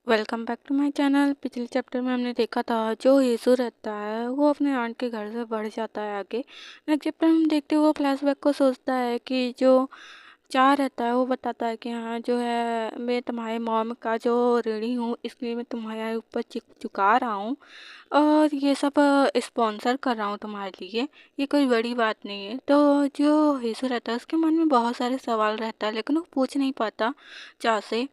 Welcome back to my channel. पिछले chapter में हमने देखा था जो यीशु रहता है वो अपने आंट के घर से बढ़ जाता है आगे। नेक्स्ट चैप्टर में हम देखते हैं वो फ्लैशबैक को सोचता है कि जो चाह रहता है वो बताता है कि हाँ जो है मैं तुम्हारे मॉम का जो ऋणी हूँ इसलिए मैं तुम्हारे ऊपर चुका रहा हूँ और ये सब स्पॉन्सर कर रहा हूँ तुम्हारे लिए। ये कोई बड़ी बात नहीं है। तो जो यीशु रहता है उसके मन में बहुत सारे सवाल रहता है लेकिन वो पूछ नहीं पाता चाह से।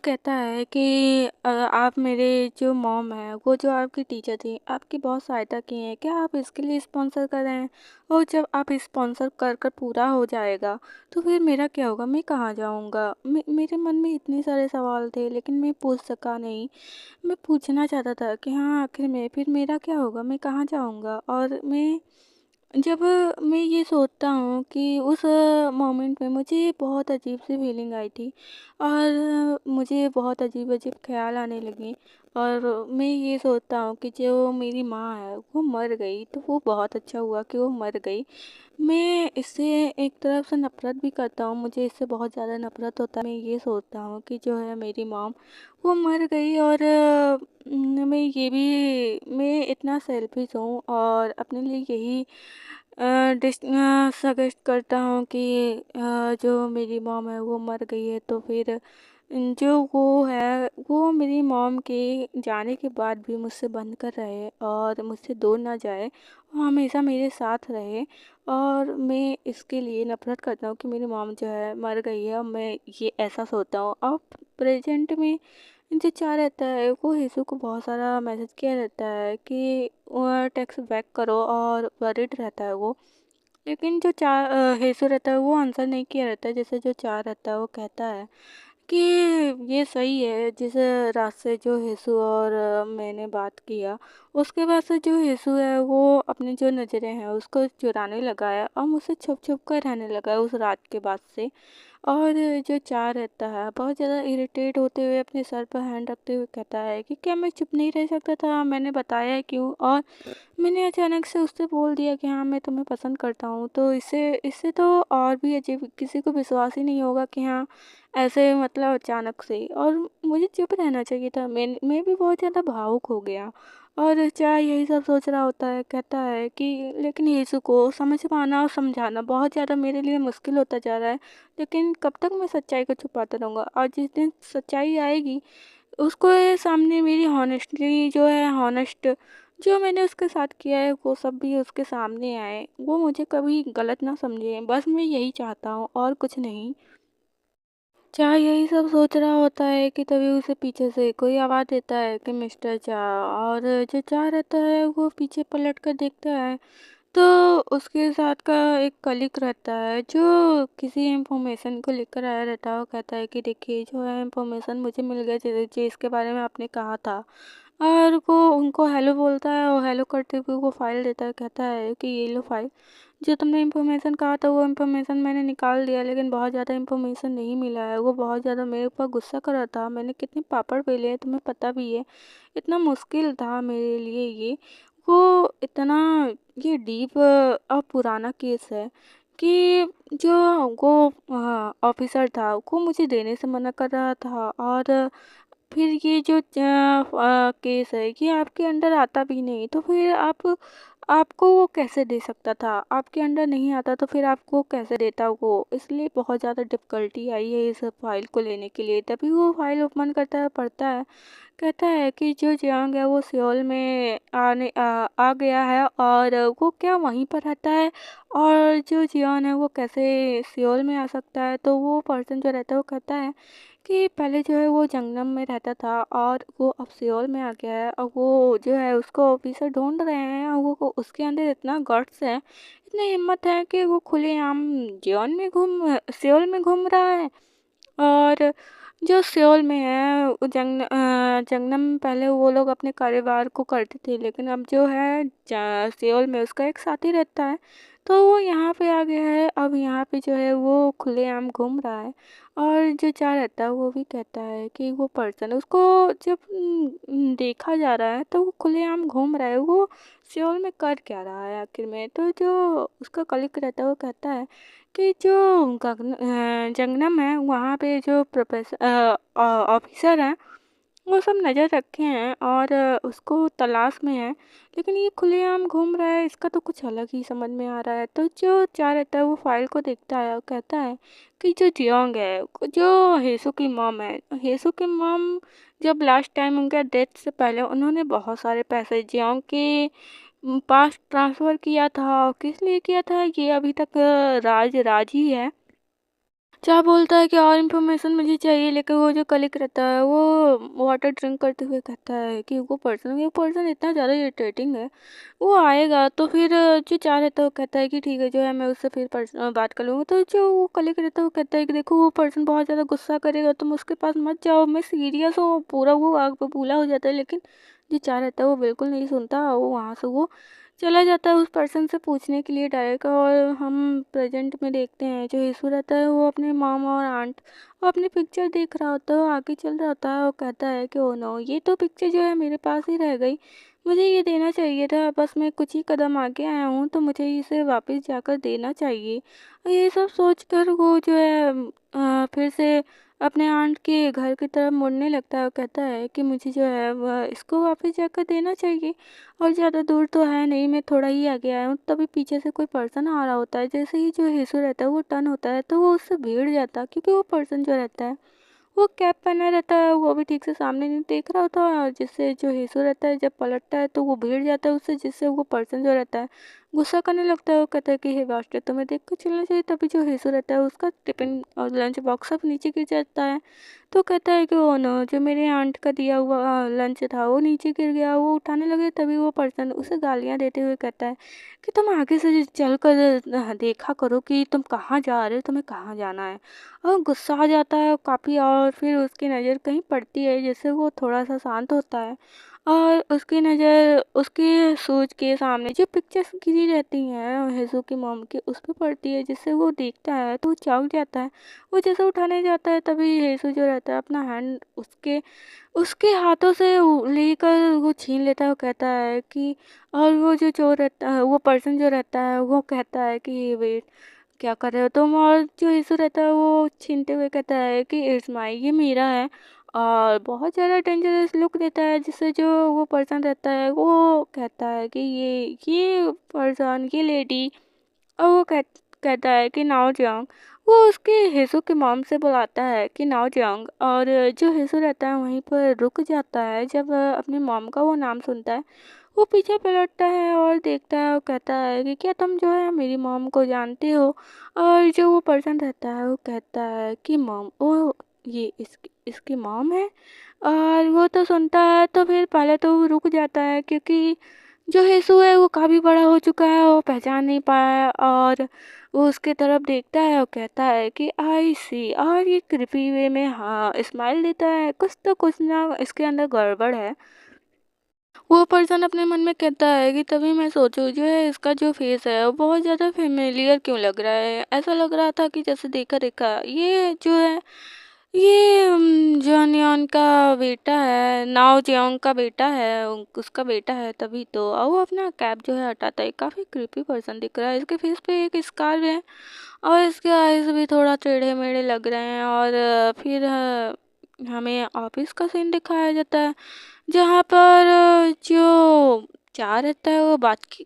कहता है कि आप मेरे जो मॉम है वो जो आपकी टीचर थी आपकी बहुत सहायता की है, क्या आप इसके लिए स्पॉन्सर कर रहे हैं? और जब आप स्पॉन्सर कर कर पूरा हो जाएगा तो फिर मेरा क्या होगा, मैं कहाँ जाऊँगा? मेरे मन में इतने सारे सवाल थे लेकिन मैं पूछ सका नहीं। मैं पूछना चाहता था कि हाँ आखिर में फिर मेरा क्या होगा, मैं कहाँ जाऊँगा? और मैं जब मैं ये सोचता हूँ कि उस मोमेंट में मुझे बहुत अजीब सी फीलिंग आई थी और मुझे बहुत अजीब अजीब ख्याल आने लगे। और मैं ये सोचता हूँ कि जो मेरी माँ है वो मर गई तो वो बहुत अच्छा हुआ कि वो मर गई। मैं इससे एक तरफ से नफ़रत भी करता हूँ, मुझे इससे बहुत ज़्यादा नफ़रत होता है। मैं ये सोचता हूँ कि जो है मेरी मॉम वो मर गई और मैं इतना सेल्फिश हूँ और अपने लिए यही सजेस्ट करता हूँ कि जो मेरी मॉम है वो मर गई है तो फिर जो वो है वो मेरी मॉम के जाने के बाद भी मुझसे बनकर रहे और मुझसे दूर ना जाए, वो हमेशा मेरे साथ रहे। और मैं इसके लिए नफ़रत करता हूँ कि मेरी मॉम जो है मर गई है और मैं ये ऐसा सोचता हूँ। और प्रेजेंट में जो चाह रहता है वो यीशु को बहुत सारा मैसेज किया रहता है कि टैक्स बैक करो और वरिड रहता है वो। लेकिन जो यीशु रहता है वो आंसर नहीं किया रहता है। जैसे जो चाह रहता है वो कहता है कि ये सही है जिस रात से जो यीशु और मैंने बात किया उसके बाद से जो यीशु है वो अपनी जो नज़रें हैं उसको चुराने लगा है और मुझसे छुप छुप कर रहने लगा है उस रात के बाद से। और जो चार रहता है बहुत ज़्यादा इरिटेट होते हुए अपने सर पर हैंड रखते हुए कहता है कि क्या मैं चुप नहीं रह सकता था, मैंने बताया है क्यों? और मैंने अचानक से उससे बोल दिया कि हाँ मैं तुम्हें पसंद करता हूँ। तो इससे इससे तो और भी अजीब, किसी को विश्वास ही नहीं होगा कि हाँ ऐसे मतलब अचानक से। और मुझे चुप रहना चाहिए था। मैं भी बहुत ज़्यादा भावुक हो गया और चाहे यही सब सोच रहा होता है। कहता है कि लेकिन यीशु को समझ पाना और समझाना बहुत ज़्यादा मेरे लिए मुश्किल होता जा रहा है। लेकिन कब तक मैं सच्चाई को छुपाता रहूँगा? और जिस दिन सच्चाई आएगी उसको ये सामने मेरी हॉनेस्टली जो है हॉनेस्ट जो मैंने उसके साथ किया है वो सब भी उसके सामने आए, वो मुझे कभी गलत ना समझे। बस मैं यही चाहता हूँ और कुछ नहीं। चाह यही सब सोच रहा होता है कि तभी उसे पीछे से कोई आवाज़ देता है कि मिस्टर चाह। और जो चाह रहता है वो पीछे पलट कर देखता है तो उसके साथ का एक कलीग रहता है जो किसी इंफॉर्मेशन को लेकर आया रहता है। वो कहता है कि देखिए जो है इंफॉर्मेशन मुझे मिल गया जिसके बारे में आपने कहा था। और वो उनको हेलो बोलता है और हेलो करते हुए वो फाइल देता है। कहता है कि ये लो फाइल, जो तुमने इन्फॉर्मेशन कहा था वो इन्फॉर्मेशन मैंने निकाल दिया लेकिन बहुत ज़्यादा इन्फॉर्मेशन नहीं मिला है। वो बहुत ज़्यादा मेरे ऊपर गुस्सा कर रहा था, मैंने कितने पापड़ बेले हैं तुम्हें पता भी है, इतना मुश्किल था मेरे लिए ये। वो इतना ये डीप और पुराना केस है कि जो वो ऑफिसर था वो मुझे देने से मना कर रहा था। और फिर ये जो केस है ये आपके अंडर आता भी नहीं तो फिर आपको वो कैसे दे सकता था? आपके अंडर नहीं आता तो फिर आपको कैसे देता वो? इसलिए बहुत ज़्यादा डिफ़िकल्टी आई है इस फाइल को लेने के लिए। तभी वो फाइल ओपन करता है, पढ़ता है। कहता है कि जो जियांग है वो सियोल में आ गया है और वो क्या वहीं पर रहता है? और जो जियान है वो कैसे सियोल में आ सकता है? तो वो पर्सन जो रहता है वो कहता है कि पहले जो है वो जंगलम में रहता था और वो अब सियोल में आ गया है और वो जो है उसको ऑफिसर ढूंढ रहे हैं और वो उसके अंदर इतना गट्स है, इतनी हिम्मत है कि वो खुलेआम जियोन में घूम सियोल में घूम रहा है। और जो सियोल में है जंगलम में पहले वो लोग अपने कारोबार को करते थे लेकिन अब जो है सियोल में उसका एक साथी रहता है तो वो यहाँ पे आ गया है। अब यहाँ पे जो है वो खुलेआम घूम रहा है। और जो चाह रहता है वो भी कहता है कि वो पर्सन उसको जब देखा जा रहा है तो वो खुलेआम घूम रहा है, वो सियोल में कर क्या रहा है आखिर में? तो जो उसका कलीग रहता है वो कहता है कि जो जंगलम है वहाँ पे जो प्रोफेसर ऑफिसर हैं वो सब नज़र रखे हैं और उसको तलाश में है। लेकिन ये खुलेआम घूम रहा है, इसका तो कुछ अलग ही समझ में आ रहा है। तो जो चार रहता है वो फाइल को देखता है और कहता है कि जो जियोंग है, जो हेसू की मॉम है, हेसू की मॉम जब लास्ट टाइम उनके डेथ से पहले उन्होंने बहुत सारे पैसे जियोंग के पास ट्रांसफ़र किया था। और किस लिए किया था ये अभी तक राज राज ही है। चाह बोलता है कि और इन्फॉर्मेशन मुझे चाहिए, लेकिन वो जो कलिक रहता है वो वाटर ड्रिंक करते हुए कहता है कि वो पर्सन इतना ज़्यादा इरिटेटिंग है। वो आएगा तो फिर जो चाह रहता है वो कहता है कि ठीक है, जो है मैं उससे फिर बात कर लूँगा। तो जो वो कलिक रहता है वो कहता है कि देखो, वो पर्सन बहुत ज़्यादा गुस्सा करेगा, तुम उसके पास मत जाओ, मैं सीरियस हूँ। पूरा वो आग बबूला हो जाता है, लेकिन जो चाह रहता है वो बिल्कुल नहीं सुनता। वो वहाँ से वो चला जाता है उस पर्सन से पूछने के लिए डायरेक्ट। और हम प्रेजेंट में देखते हैं जो यीशु रहता है वो अपने मामा और आंट वो अपनी पिक्चर देख रहा होता है। वो आगे चल रहा होता है और कहता है कि ओ नो, ये तो पिक्चर जो है मेरे पास ही रह गई, मुझे ये देना चाहिए था। बस मैं कुछ ही कदम आगे आया हूँ तो मुझे इसे वापस जाकर देना चाहिए। और ये सब सोचकर वो जो है फिर से अपने आंट के घर की तरफ मुड़ने लगता है और कहता है कि मुझे जो है वह इसको वापस जाकर देना चाहिए। और ज़्यादा दूर तो है नहीं, मैं थोड़ा ही आगे आया हूँ, तभी पीछे से कोई पर्सन आ रहा होता है। जैसे ही जो यीशु रहता है वो टर्न होता है तो वो उससे भीड़ जाता है, क्योंकि वो पर्सन जो रहता है वो कैप पहना रहता है, वो भी ठीक से सामने नहीं देख रहा होता। और जिससे जो यीशु रहता है जब पलटता है तो वो भीड़ जाता है उससे, जिससे वो पर्सन जो रहता है गुस्सा करने लगता है। वो कहता है कि हे मास्टर, तुम्हें देख कर चलना चाहिए। तभी जो यीशु रहता है उसका टिफिन और लंच बॉक्स सब नीचे गिर जाता है। तो कहता है कि ओ नो, जो मेरे आंट का दिया हुआ लंच था वो नीचे गिर गया। वो उठाने लगे तभी वो पर्सन उसे गालियाँ देते हुए कहता है कि तुम आगे से चल कर देखा करो कि तुम कहाँ जा रहे हो, तुम्हें कहाँ जाना है। और गुस्सा आ जाता है काफ़ी। और फिर उसकी नज़र कहीं पड़ती है जिससे वो थोड़ा सा शांत होता है। और उसकी नज़र उसके शूज़ के सामने जो पिक्चर्स गिरी रहती हैं हेजू की मॉम की उस पर पड़ती है, जिससे वो देखता है तो वो चौंक जाता है। वो जैसे उठाने जाता है तभी हेजू जो रहता है अपना हैंड उसके उसके हाथों से लेकर वो छीन लेता है। वो कहता है कि और वो जो चोर रहता है, वो पर्सन जो रहता है वो कहता है कि वेट, क्या कर रहे हो तुम। और जो यीशु रहता है वो छीनते हुए कहता है कि इट्स माई, ये मेरा है। और बहुत ज़्यादा डेंजरस लुक देता है, जिससे जो वो पर्सन रहता है वो कहता है कि ये पर्सन, ये लेडी। और वो कहता है कि नाओ जियांग। वो उसके हेसू के मॉम से बुलाता है कि नाओ जियांग। और जो हेसू रहता है वहीं पर रुक जाता है जब अपनी मॉम का वो नाम सुनता है। वो पीछे पलटता है और देखता है और कहता है कि क्या तुम जो है मेरी मॉम को जानते हो। और जो वो पर्सन रहता है वो कहता है कि मॉम, ओ ये इसकी मॉम है। और वो तो सुनता है तो फिर पहले तो वो रुक जाता है, क्योंकि जो हेसू है वो काफ़ी बड़ा हो चुका है, वो पहचान नहीं पाया। और वो उसके तरफ देखता है और कहता है कि आई सी। और ये कृपी वे में हाँ स्माइल देता है, कुछ ना इसके अंदर गड़बड़ है। वो पर्सन अपने मन में कहता है कि तभी मैं सोचूं जो है इसका जो फेस है वो बहुत ज़्यादा फेमिलियर क्यों लग रहा है। ऐसा लग रहा था कि जैसे देखा देखा ये जो है ये जॉनयन का बेटा है, नाओ जेओंग का बेटा है, उसका बेटा है। तभी तो और वो अपना कैप जो है हटाता है। काफ़ी क्रीपी पर्सन दिख रहा है, इसके फेस पे एक स्कार है और इसके आईज भी थोड़ा टेढ़े मेढ़े लग रहे हैं। और फिर हमें ऑफिस का सीन दिखाया जाता है, जहाँ पर जो चार रहता है वो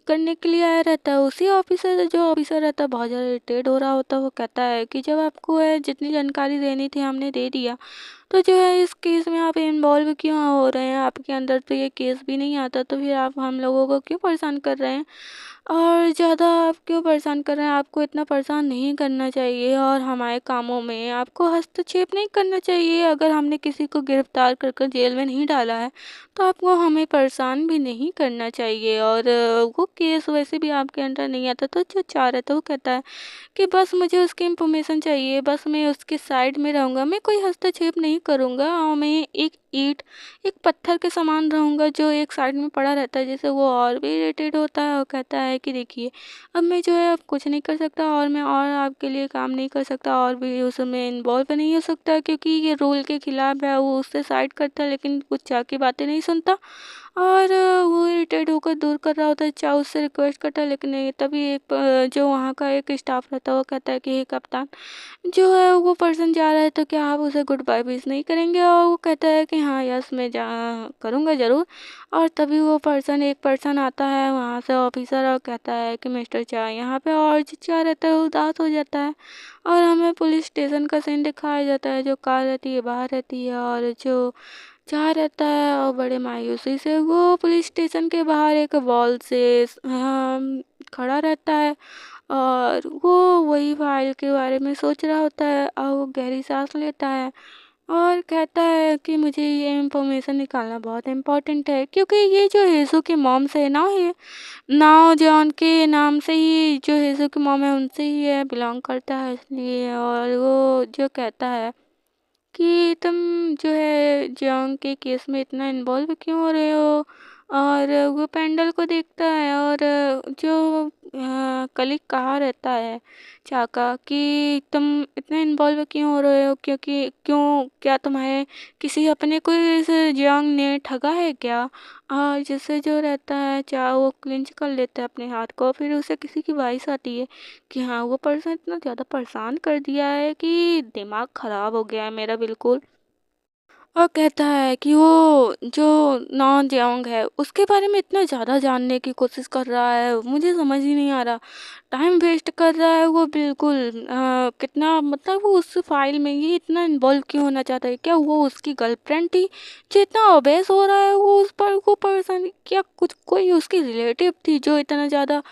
करने के लिए आया रहता है। उसी ऑफिसर से जो ऑफिसर रहता है बहुत ज़्यादा इरिटेट हो रहा होता है। वो कहता है कि जब आपको है जितनी जानकारी देनी थी हमने दे दिया, तो जो है इस केस में आप इन्वॉल्व क्यों हो रहे हैं, आपके अंदर तो ये केस भी नहीं आता, तो फिर आप हम लोगों को क्यों परेशान कर रहे हैं। और ज़्यादा आप क्यों परेशान कर रहे हैं, आपको इतना परेशान नहीं करना चाहिए। और हमारे कामों में आपको हस्तक्षेप नहीं करना चाहिए। अगर हमने किसी को गिरफ्तार कर कर जेल में नहीं डाला है तो आपको हमें परेशान भी नहीं करना चाहिए। और वो केस वैसे भी आपके अंडर नहीं आता। तो जो चाह रहा था वो कहता है कि बस मुझे उसकी इन्फॉर्मेशन चाहिए, बस मैं उसके साइड में रहूँगा, मैं कोई हस्तक्षेप नहीं करूँगा। और मैं एक ईंट, एक पत्थर के समान रहूँगा जो एक साइड में पड़ा रहता है, जिससे वो और भी इरिटेट होता है। और कहता है कि देखिए, अब मैं जो है अब कुछ नहीं कर सकता और मैं और आपके लिए काम नहीं कर सकता और भी उसमें इन्वॉल्व नहीं हो सकता, क्योंकि ये रूल के खिलाफ है। वो उससे साइड करता है लेकिन कुछ चाह की बातें नहीं सुनता। और वो इरिटेट होकर दूर कर रहा होता है, चाहे उससे रिक्वेस्ट करता है लेकिन नहीं। तभी एक जो वहाँ का एक स्टाफ रहता है वो कहता है कि हे कप्तान, जो है वो पर्सन जा रहा है तो क्या आप उसे गुड बाय विश नहीं करेंगे। और वो कहता है कि हाँ यस मैं जा करूँगा ज़रूर। और तभी वो पर्सन एक पर्सन आता है वहाँ से ऑफिसर और कहता है कि मिस्टर चाय यहाँ पे, और जो चाय रहता है वो उदास हो जाता है। और हमें पुलिस स्टेशन का सीन दिखाया जाता है, जो कार रहती है बाहर रहती है और जो चाय रहता है और बड़े मायूसी से वो पुलिस स्टेशन के बाहर एक वॉल से खड़ा रहता है। और वो वही फाइल के बारे में सोच रहा होता है और वो गहरी सांस लेता है और कहता है कि मुझे ये इन्फॉर्मेशन निकालना बहुत इम्पोर्टेंट है, क्योंकि ये जो हेजू की मॉम से ना, ये नाव जॉन के नाम से ही जो हेजू की मॉम है उनसे ही ये बिलोंग करता है इसलिए। और वो जो कहता है कि तुम जो है जॉन के केस में इतना इन्वॉल्व क्यों हो रहे हो। और वो पेंडल को देखता है और जो कलीग कहा रहता है चाका कि तुम इतने इन्वॉल्व क्यों हो रहे हो, क्योंकि क्यों क्या तुम्हारे किसी अपने को इस जंग ने ठगा है क्या। और जिससे जो रहता है चाह वो क्लिंच कर लेता है अपने हाथ को, फिर उसे किसी की वाइस आती है कि हाँ वो पर्सन इतना ज़्यादा परेशान कर दिया है कि दिमाग ख़राब हो गया है मेरा बिल्कुल। और कहता है कि वो जो नॉन जेओंग है उसके बारे में इतना ज़्यादा जानने की कोशिश कर रहा है, मुझे समझ ही नहीं आ रहा। टाइम वेस्ट कर रहा है वो बिल्कुल। कितना मतलब वो उस फाइल में ये इतना इन्वॉल्व क्यों होना चाहता है, क्या वो उसकी गर्लफ्रेंड थी जो इतना ऑब्सेस हो रहा है वो उस पर, वो पर्सन क्या कुछ कोई उसकी रिलेटिव थी जो इतना ज़्यादा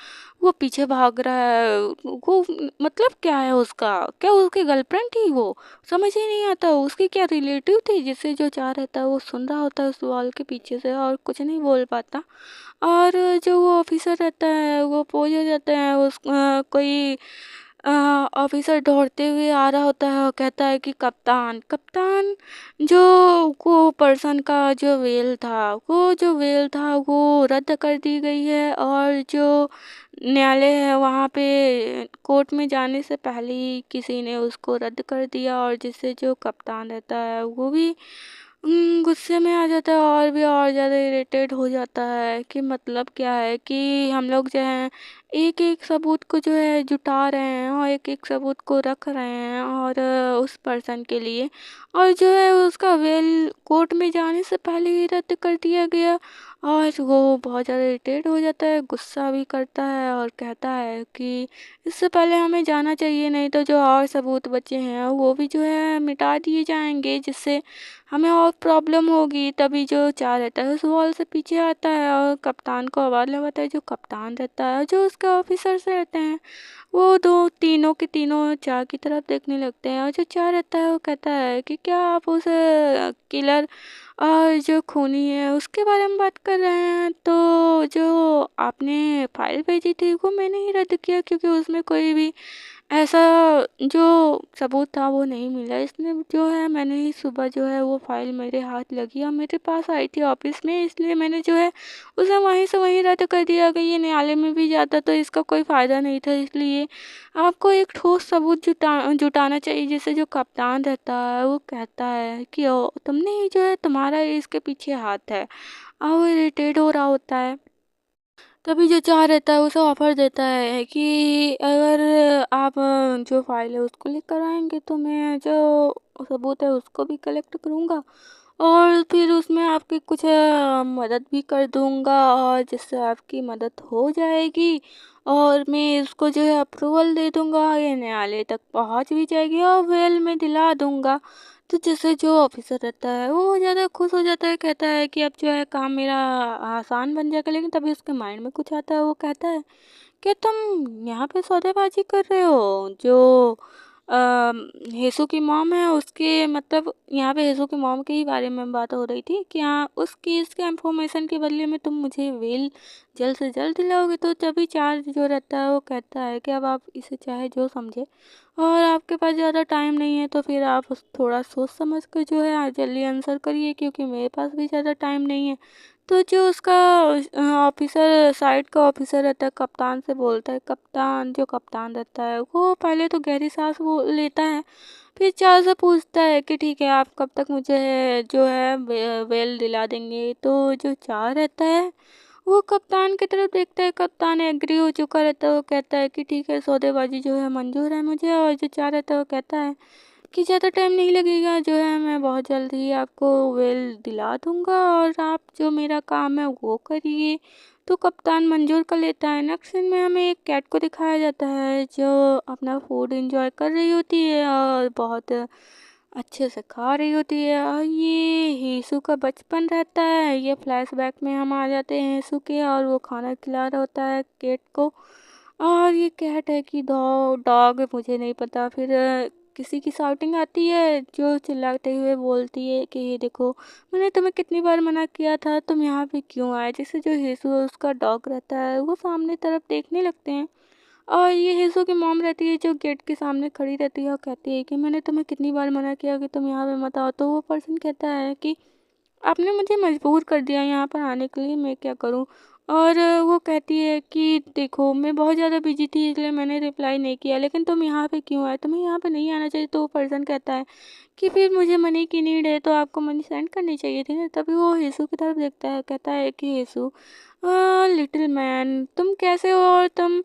वो पीछे भाग रहा है। वो मतलब क्या है उसका, क्या उसकी गर्लफ्रेंड थी वो, समझ ही नहीं आता उसकी क्या रिलेटिव थी जिससे जो चाह रहता है वो सुन रहा होता है उस वॉल के पीछे से और कुछ नहीं बोल पाता। और जो वो ऑफिसर रहता है वो पोज हो जाता है उस कोई ऑफिसर दौड़ते हुए आ रहा होता है और कहता है कि कप्तान कप्तान, जो वो पर्सन का जो वेल था वो रद्द कर दी गई है। और जो न्यायालय है वहाँ पे कोर्ट में जाने से पहले ही किसी ने उसको रद्द कर दिया। और जिससे जो कप्तान रहता है वो भी गुस्से में आ जाता है और भी और ज़्यादा इरिटेट हो जाता है कि मतलब क्या है कि हम लोग जो है एक एक सबूत को जो है जुटा रहे हैं और एक एक सबूत को रख रहे हैं और उस पर्सन के लिए। और जो है उसका वेल कोर्ट में जाने से पहले ही रद्द कर दिया गया। और वो बहुत ज़्यादा इरिटेट हो जाता है, गुस्सा भी करता है और कहता है कि इससे पहले हमें जाना चाहिए, नहीं तो जो और सबूत बचे हैं वो भी जो है मिटा दिए जाएंगे, जिससे हमें और प्रॉब्लम होगी। तभी जो चार रहता है उस वॉल से पीछे आता है और कप्तान को आवाज़ लगाता है। जो कप्तान रहता है जो उसके ऑफिसर्स रहते हैं वो दो तीनों के तीनों चार की तरफ देखने लगते हैं। और जो चार रहता है वो कहता है कि क्या आप उस किलर और जो खूनी है उसके बारे में बात कर रहे हैं, तो जो आपने फाइल भेजी थी वो मैंने ही रद्द किया क्योंकि उसमें कोई भी ऐसा जो सबूत था वो नहीं मिला। इसने जो है मैंने ही सुबह जो है वो फाइल मेरे हाथ लगी और मेरे पास आई थी ऑफिस में, इसलिए मैंने जो है उसे वहीं से वहीं रद्द कर दिया कि ये न्यायालय में भी जाता तो इसका कोई फ़ायदा नहीं था। इसलिए आपको एक ठोस सबूत जुटाना चाहिए। जिससे जो कप्तान रहता है वो कहता है कि ओ तुमने ही जो है तुम्हारा ही इसके पीछे हाथ है। और वो इरिटेट हो रहा होता है। तभी जो चाह रहता है उसे ऑफर देता है कि अगर आप जो फाइल है उसको लेकर आएंगे तो मैं जो सबूत है उसको भी कलेक्ट करूँगा और फिर उसमें आपकी कुछ मदद भी कर दूँगा और जिससे आपकी मदद हो जाएगी। और मैं इसको जो है अप्रूवल दे दूँगा, ये न्यायालय तक पहुँच भी जाएगी और वेल में दिला दूँगा। तो जैसे जो ऑफिसर रहता है वो ज़्यादा खुश हो जाता है, कहता है कि अब जो है काम मेरा आसान बन जाएगा। लेकिन तभी उसके माइंड में कुछ आता है, वो कहता है कि तुम यहाँ पे सौदेबाजी कर रहे हो। जो हेसू की मॉम है उसके मतलब यहाँ पे हेसू की मॉम के ही बारे में बात हो रही थी कि हाँ उस केस के इंफॉर्मेशन के बदले में तुम मुझे वेल जल्द से जल्द दिलाओगे। तो तभी चार्ज जो रहता है वो कहता है कि अब आप इसे चाहे जो समझे और आपके पास ज़्यादा टाइम नहीं है तो फिर आप थोड़ा सोच समझ कर जो है जल्दी आंसर करिए, क्योंकि मेरे पास भी ज़्यादा टाइम नहीं है। तो जो उसका ऑफिसर साइड का ऑफिसर रहता है कप्तान से बोलता है, कप्तान जो कप्तान रहता है वो पहले तो गहरी सांस वो लेता है, फिर चार से पूछता है कि ठीक है आप कब तक मुझे जो है वेल दिला देंगे। तो जो चार रहता है वो कप्तान की तरफ देखता है, कप्तान एग्री हो चुका रहता है, वो कहता है कि ठीक है सौदेबाजी जो है मंजूर है मुझे। और जो चाह रहता है वो कहता है कि ज़्यादा टाइम नहीं लगेगा, जो है मैं बहुत जल्द ही आपको वेल दिला दूँगा और आप जो मेरा काम है वो करिए। तो कप्तान मंज़ूर कर लेता है। नेक्स्ट सीन में हमें एक कैट को दिखाया जाता है जो अपना फूड एन्जॉय कर रही होती है और बहुत अच्छे से खा रही होती है, और ये हीसू का बचपन रहता है। ये फ्लैशबैक में हम आ जाते हैं हीसू के, और वो खाना खिला रहा होता है कैट को। और ये कैट है कि डॉग मुझे नहीं पता। फिर किसी की शाउटिंग आती है जो चिल्लाते हुए बोलती है कि ये देखो, मैंने तुम्हें कितनी बार मना किया था, तुम यहाँ पे क्यों आए। जिससे जो हीसू है उसका डॉग रहता है वो सामने तरफ देखने लगते हैं, और ये हीसू की मॉम रहती है जो गेट के सामने खड़ी रहती है और कहती है कि मैंने तुम्हें कितनी बार मना किया कि तुम यहाँ पे मत आओ। तो वो पर्सन कहता है कि आपने मुझे मजबूर कर दिया यहाँ पर आने के लिए, मैं क्या करूँ। और वो कहती है कि देखो, मैं बहुत ज़्यादा बिजी थी इसलिए मैंने रिप्लाई नहीं किया, लेकिन तुम यहाँ पे क्यों आए, तुम्हें यहाँ पे नहीं आना चाहिए। तो वो पर्सन कहता है कि फिर मुझे मनी की नीड है तो आपको मनी सेंड करनी चाहिए थी ना। तभी वो यीशु की तरफ देखता है, कहता है कि यीशु, लिटिल मैन तुम कैसे हो, और तुम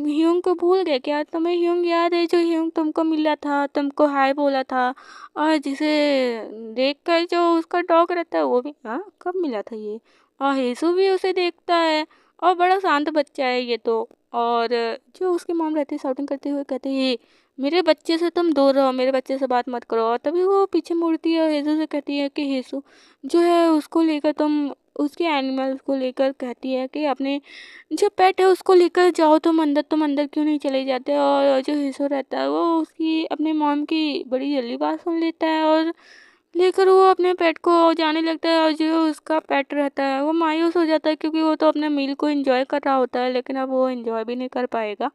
ह्यूंग को भूल गए क्या। तुम्हें ह्यूंग याद है जो ह्यूंग तुमको मिला था, तुमको हाय बोला था, और जिसे देख कर जो उसका डॉग रहता है वो भी, हाँ कब मिला था ये। और यीशु भी उसे देखता है, और बड़ा शांत बच्चा है ये तो। और जो उसकी मॉम रहती है शाउटिंग करते हुए कहते हैं, मेरे बच्चे से तुम दूर रहो, मेरे बच्चे से बात मत करो। और तभी वो पीछे मुड़ती है और यीशु से कहती है कि यीशु जो है उसको लेकर तुम, उसके एनिमल्स को लेकर कहती है कि अपने जो पेट है उसको लेकर जाओ तुम अंदर क्यों नहीं चले जाते। और जो यीशु रहता है वो उसकी अपने मॉम की बड़ी जल्दी बात सुन लेता है, और लेकर वो अपने पेट को जाने लगता है। और जो उसका पेट रहता है वो मायूस हो जाता है, क्योंकि वो तो अपने मील को एंजॉय कर रहा होता है, लेकिन अब वो एंजॉय भी नहीं कर पाएगा।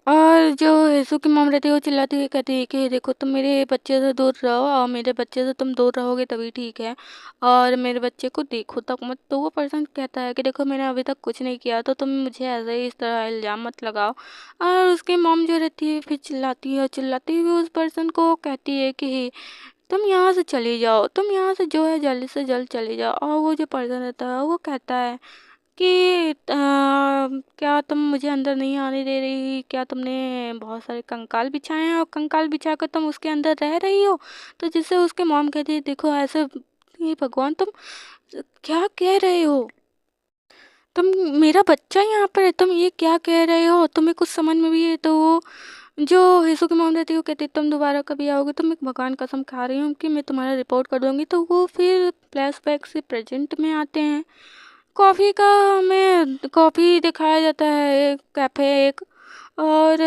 और जो यीशु की मॉम रहती है वो चिल्लाती हुई कहती है कि देखो, तुम मेरे बच्चे से दूर रहो, और मेरे बच्चे से तुम दूर रहोगे तभी ठीक है, और मेरे बच्चे को देखो तक मत। तो वो पर्सन कहता है कि देखो, मैंने अभी तक कुछ नहीं किया, तो तुम मुझे ऐसे ही इस तरह इल्ज़ाम मत लगाओ। और उसकी मॉम जो रहती है फिर चिल्लाती है, चिल्लाती हुई उस पर्सन को कहती है कि तुम यहाँ से चले जाओ, तुम यहाँ से जो है जल्द से जल्द चले जाओ। और वो जो पर्सन रहता है वो कहता है कि क्या तुम मुझे अंदर नहीं आने दे रही, क्या तुमने बहुत सारे कंकाल बिछाए हैं और कंकाल बिछाकर तुम उसके अंदर रह रही हो। तो जिससे उसके मॉम कहती है, देखो ऐसे, ये भगवान तुम क्या कह रहे हो, तुम, मेरा बच्चा यहाँ पर है, तुम ये क्या कह रहे हो, तुम्हें कुछ समझ में भी है। तो वो जो यीशु की मॉम रहती है वो कहती है, तुम दोबारा कभी आओगे तो मैं भगवान कसम खा रही हूँ कि मैं तुम्हारा रिपोर्ट कर दूंगी। तो वो फिर फ्लैशबैक से प्रेजेंट में आते हैं। कॉफ़ी का हमें कॉफ़ी दिखाया जाता है, एक कैफ़े एक। और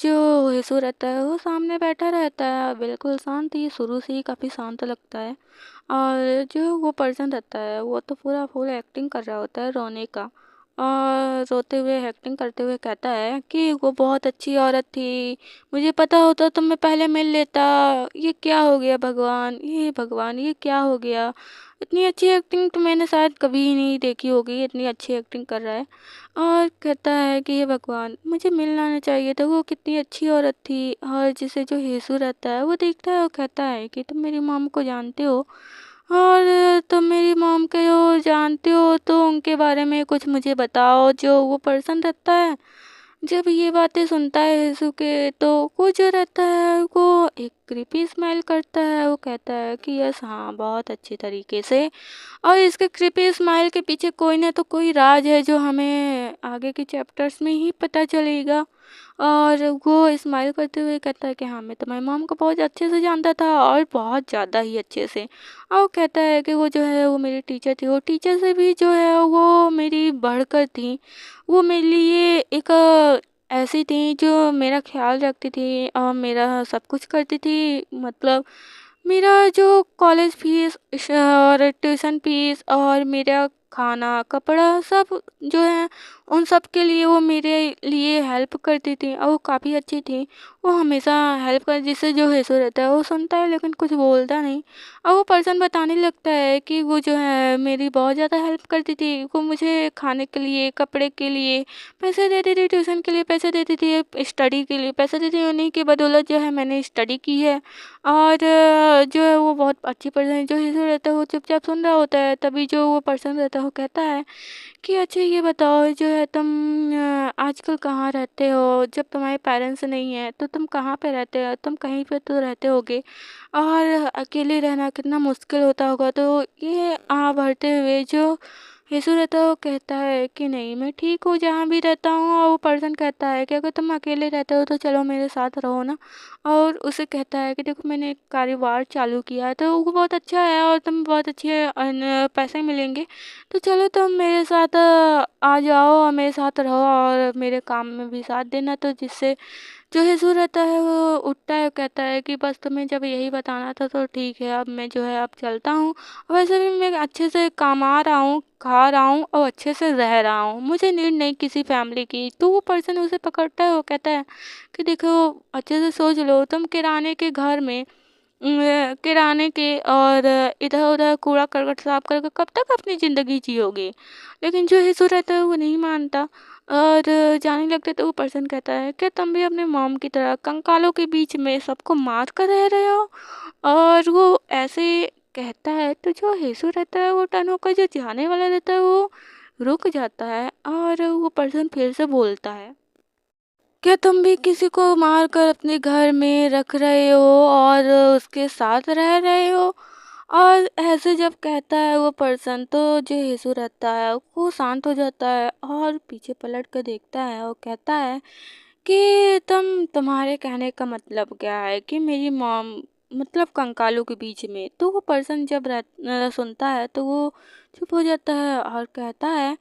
जो यीशु रहता है वो सामने बैठा रहता है बिल्कुल शांत, ये शुरू से ही काफ़ी शांत लगता है। और जो वो पर्सन रहता है वो तो पूरा फुल एक्टिंग कर रहा होता है रोने का, और रोते हुए एक्टिंग करते हुए कहता है कि वो बहुत अच्छी औरत थी, मुझे पता होता तो मैं पहले मिल लेता। ये क्या हो गया भगवान, ये भगवान ये क्या हो गया। इतनी अच्छी एक्टिंग तो मैंने शायद कभी ही नहीं देखी होगी, इतनी अच्छी एक्टिंग कर रहा है। और कहता है कि ये भगवान, मुझे मिल लाना चाहिए था, वो कितनी अच्छी औरत थी। और जिसे जो यीशु रहता है वो देखता है और कहता है कि तुम मेरी मॉम को जानते हो, और तुम मेरी मॉम को जानते हो तो उनके बारे में कुछ मुझे बताओ। जो वो पर्सन रहता है जब ये बातें सुनता है यीशु के, तो वो जो रहता है वो एक क्रीपी स्माइल करता है। वो कहता है कि यस हाँ, बहुत अच्छे तरीके से। और इसके क्रीपी स्माइल के पीछे कोई ना तो कोई राज है जो हमें आगे के चैप्टर्स में ही पता चलेगा। और वो स्माइल करते हुए कहता है कि हाँ, मैं तुम्हारी मॉम को बहुत अच्छे से जानता था, और बहुत ज़्यादा ही अच्छे से। और वो कहता है कि वो जो है वो मेरी टीचर थी, वो टीचर से भी जो है वो मेरी बढ़कर थी। वो मेरे लिए एक ऐसी थी जो मेरा ख्याल रखती थी और मेरा सब कुछ करती थी। मतलब मेरा जो कॉलेज फीस और ट्यूशन फीस और मेरा खाना कपड़ा सब जो है, उन सब के लिए वो मेरे लिए हेल्प करती थी, और वो काफ़ी अच्छी थी। वो हमेशा हेल्प कर, जिससे जो हेसो रहता है वो सुनता है लेकिन कुछ बोलता नहीं। और वो पर्सन बताने लगता है कि वो जो है मेरी बहुत ज़्यादा हेल्प करती थी, वो मुझे खाने के लिए, कपड़े के लिए पैसे देती थी, ट्यूशन के लिए पैसे देती थी, स्टडी के लिए पैसे देती थी। उन्हीं की बदौलत जो है मैंने स्टडी की है। और जो है वो बहुत अच्छी पर्सन है। जो हिजू रहता है वो चुपचाप सुन रहा होता है, तभी जो वो पर्सन रहता है वो कहता है कि अच्छा ये बताओ, जो है तुम आजकल कहाँ रहते हो? जब तुम्हारे पेरेंट्स नहीं हैं तो तुम कहाँ पे रहते हो? तुम कहीं पे तो रहते होगे और अकेले रहना कितना मुश्किल होता होगा। तो ये भरते हुए जो यीशु रहता है वो कहता है कि नहीं, मैं ठीक हूँ जहाँ भी रहता हूँ। और वो पर्सन कहता है कि अगर तुम अकेले रहते हो तो चलो मेरे साथ रहो ना। और उसे कहता है कि देखो मैंने एक कारोबार चालू किया है तो वो बहुत अच्छा है और तुम बहुत अच्छे पैसे मिलेंगे। तो चलो तुम मेरे साथ आ जाओ और मेरे साथ रहो और मेरे काम में भी साथ देना। तो जिससे जो यीशु रहता है वो उठता है, कहता है कि बस तुम्हें जब यही बताना था तो ठीक है, अब मैं जो है अब चलता हूँ। वैसे भी मैं अच्छे से कमा रहा हूँ, खा रहा हूँ और अच्छे से रह रहा हूँ, मुझे नीड नहीं किसी फैमिली की। तो वो पर्सन उसे पकड़ता है, वो कहता है कि देखो अच्छे से सोच लो, तुम किराने के घर में किराने के और इधर-उधर कूड़ा करकट साफ करके कब तक अपनी ज़िंदगी जियोगे? लेकिन जो यीशु रहता है वो नहीं मानता और जाने लगते तो वो पर्सन कहता है, क्या तुम भी अपने मॉम की तरह कंकालों के बीच में सबको मार कर रह रहे हो? और वो ऐसे कहता है तो जो यीशु रहता है वो टर्न होकर जो जाने वाला रहता है वो रुक जाता है और वो पर्सन फिर से बोलता है, क्या तुम भी किसी को मार कर अपने घर में रख रहे हो और उसके साथ रह रहे हो? और ऐसे जब कहता है वो पर्सन तो जो यीशु रहता है वो शांत हो जाता है और पीछे पलट कर देखता है और कहता है कि तुम्हारे कहने का मतलब क्या है कि मेरी मॉम मतलब कंकालों के बीच में? तो वो पर्सन जब सुनता है तो वो चुप हो जाता है और कहता है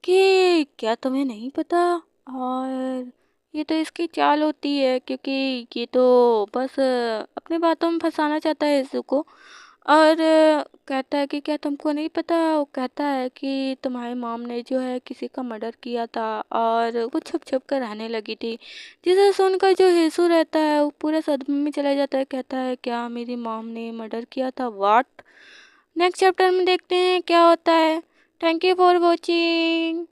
कि क्या तुम्हें नहीं पता? और ये तो इसकी चाल होती है क्योंकि ये तो बस अपनी बातों में फंसाना चाहता है यीशु को। और कहता है कि क्या तुमको नहीं पता? वो कहता है कि तुम्हारी मॉम ने जो है किसी का मर्डर किया था और वो छुप छुप कर रहने लगी थी। जिसे सुनकर जो यीशु रहता है वो पूरे सदमे में चला जाता है, कहता है क्या मेरी मॉम ने मर्डर किया था? व्हाट? नेक्स्ट चैप्टर में देखते हैं क्या होता है। Thank you for watching.